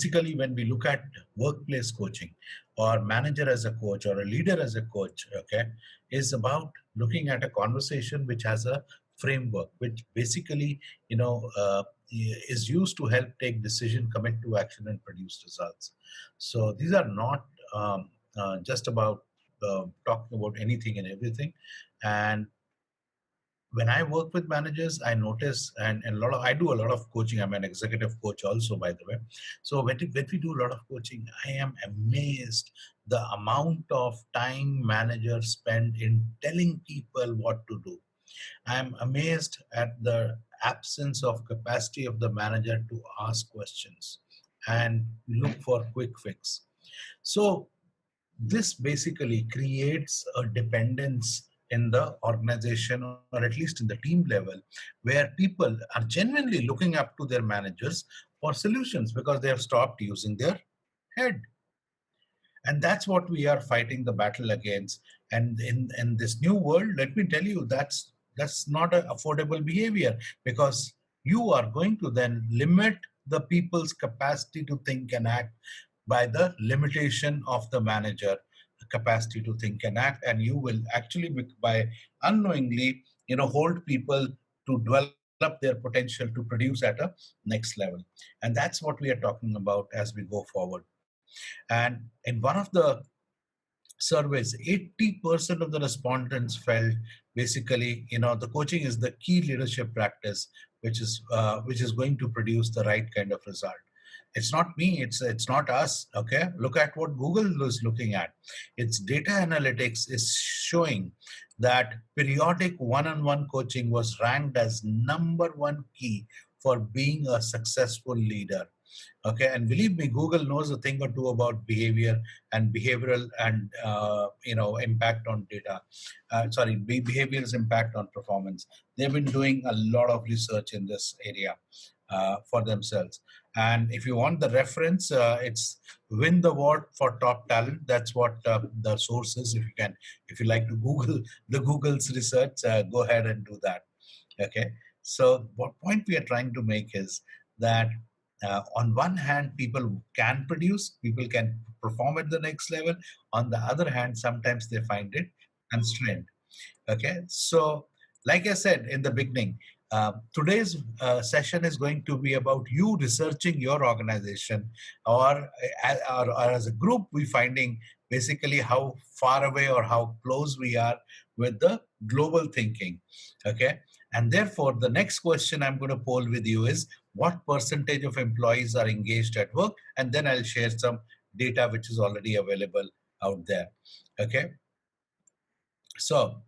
basically, when we look at workplace coaching or manager as a coach or a leader as a coach, okay, is about looking at a conversation which has a framework, which basically, is used to help take decision, commit to action, and produce results. So these are not just about talking about anything and everything. And when I work with managers, I notice, and I do a lot of coaching. I'm an executive coach also, by the way. So when we do a lot of coaching, I am amazed the amount of time managers spend in telling people what to do. I'm amazed at the absence of capacity of the manager to ask questions and look for quick fix. So this basically creates a dependence in the organization, or at least in the team level, where people are genuinely looking up to their managers for solutions because they have stopped using their head. And that's what we are fighting the battle against. And in this new world, let me tell you, that's not an affordable behavior, because you are going to then limit the people's capacity to think and act by the limitation of the manager capacity to think and act. And you will actually by unknowingly hold people to develop their potential to produce at a next level. And that's what we are talking about as we go forward. And in one of the surveys, 80% of the respondents felt basically, the coaching is the key leadership practice, which is going to produce the right kind of result. It's not me, it's not us. Okay, look at what Google is looking at. Its data analytics is showing that periodic one-on-one coaching was ranked as number one key for being a successful leader. Okay, and believe me, Google knows a thing or two about behavior and behavioral and impact on data. Behavior's impact on performance. They've been doing a lot of research in this area for themselves. And if you want the reference, it's win the award for top talent. That's what the source is. If you like to Google the Google's research, go ahead and do that. Okay. So what point we are trying to make is that on one hand, people can produce, people can perform at the next level. On the other hand, sometimes they find it constrained. Okay, so like I said in the beginning, today's session is going to be about you researching your organization, or as a group, we finding basically how far away or how close we are with the global thinking. Okay, and therefore the next question I'm going to poll with you is, what percentage of employees are engaged at work? And then I'll share some data which is already available out there. Okay, so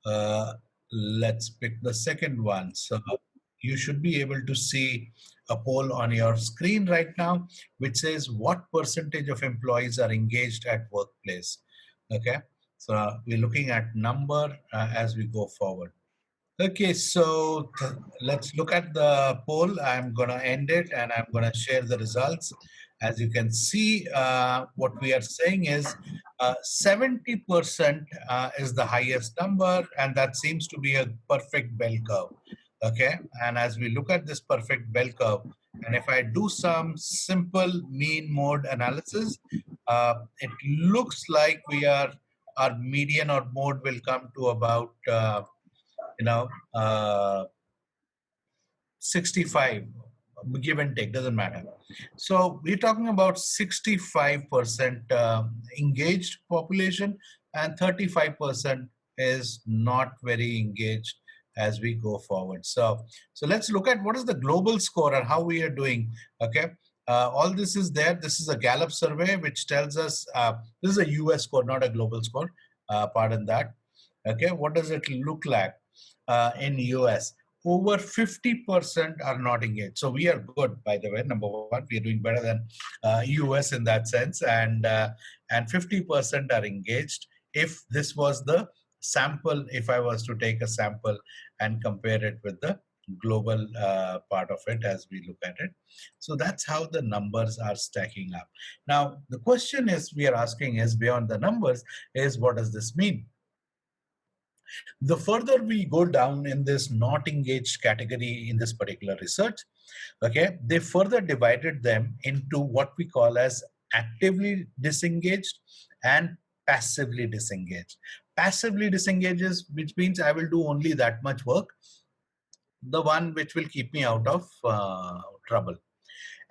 uh, let's pick the second one. So you should be able to see a poll on your screen right now, which says what percentage of employees are engaged at workplace. Okay, so we're looking at number as we go forward. Okay, so let's look at the poll. I'm going to end it and I'm going to share the results. As you can see, what we are saying is 70% is the highest number, and that seems to be a perfect bell curve. Okay, and as we look at this perfect bell curve, and if I do some simple mean mode analysis, it looks like our median or mode will come to about you know, uh, 65, give and take, doesn't matter. So we're talking about 65% engaged population, and 35% is not very engaged as we go forward. So let's look at what is the global score and how we are doing. Okay. All this is there. This is a Gallup survey which tells us this is a US score, not a global score. Pardon that. Okay, what does it look like in US? Over 50% are not engaged. So we are good, by the way. Number one, we are doing better than US in that sense, and 50% are engaged. If this was the sample, if I was to take a sample and compare it with the global part of it as we look at it. So that's how the numbers are stacking up. Now, the question is we are asking is, beyond the numbers, is what does this mean? The further we go down in this not engaged category in this particular research, Okay, they further divided them into what we call as actively disengaged and passively disengaged. Passively disengaged is, which means I will do only that much work, the one which will keep me out of trouble.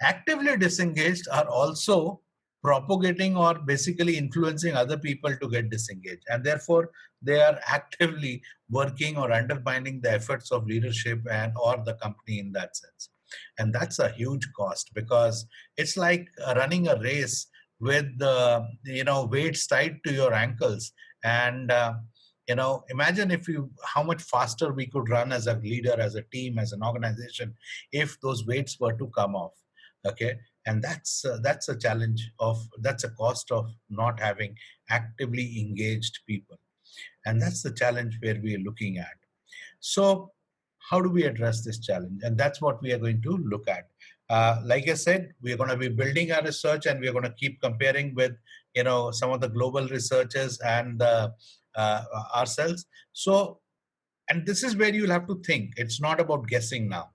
Actively disengaged are also propagating or basically influencing other people to get disengaged, and therefore they are actively working or undermining the efforts of leadership and or the company in that sense. And that's a huge cost, because it's like running a race with weights tied to your ankles. And imagine if you how much faster we could run as a leader, as a team, as an organization, if those weights were to come off. Okay, and that's a challenge of, that's a cost of not having actively engaged people, and that's the challenge where we are looking at. So how do we address this challenge? And that's what we are going to look at. Like I said, we are going to be building our research, and we are going to keep comparing with some of the global researchers and ourselves. So, and this is where you'll have to think. It's not about guessing now.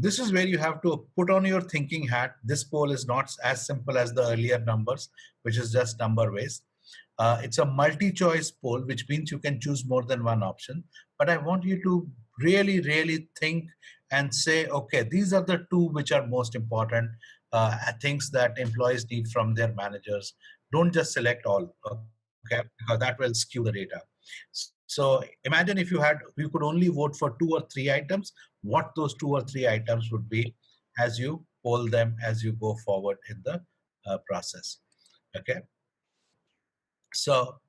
This is where you have to put on your thinking hat. This poll is not as simple as the earlier numbers, which is just number based. It's a multi-choice poll, which means you can choose more than one option. But I want you to really, really think and say, okay, these are the two which are most important things that employees need from their managers. Don't just select all, okay, because that will skew the data. So imagine if you could only vote for two or three items, what those two or three items would be as you poll them as you go forward in the process. Okay, so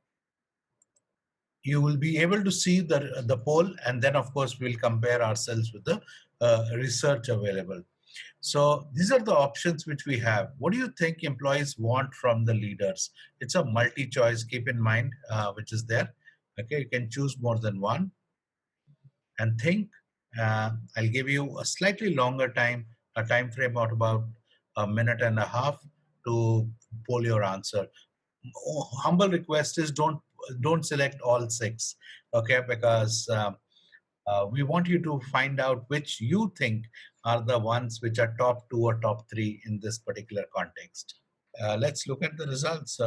you will be able to see the poll, and then of course we'll compare ourselves with the research available. So these are the options which we have. What do you think employees want from the leaders? It's a multi-choice, keep in mind, which is there. Okay, you can choose more than one and think. I'll give you a slightly longer time, a time frame of about a minute and a half to poll your answer. Humble request is don't select all six, okay? Because we want you to find out which you think are the ones which are top two or top three in this particular context. Let's look at the results.